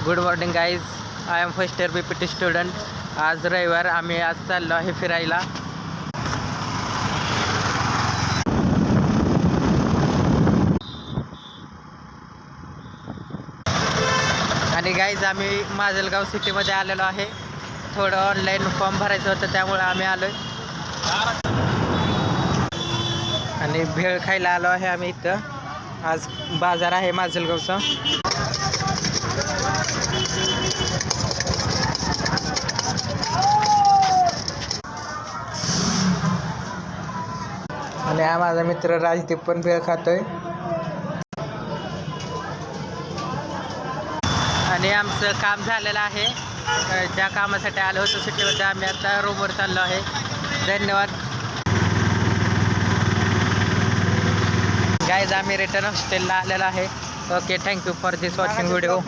Good morning guys. I am first year BPT student. आज रविवार. आम्ही आज चाललो आहे फिरायला. आणि गाईज आम्ही माजलगाव सिटीमध्ये आलेलो आहे. थोडं ऑनलाईन फॉर्म भरायचं होतं त्यामुळे आम्ही आलो आहे. आणि भेळ खायला आलो आहे आम्ही इथं. आज बाजार आहे माजलगावचा. आणि हा माझा मित्र राजदीप पण भेळ खातोय. आणि आमचं काम झालेलं आहे. ज्या कामासाठी आलो होतो सिटीमध्ये आम्ही आता रूमवर चाललो आहे. धन्यवाद गाईज. आम्ही रिटर्न हॉस्टेलला आलेलो आहे. Okay, thank you for this watching video.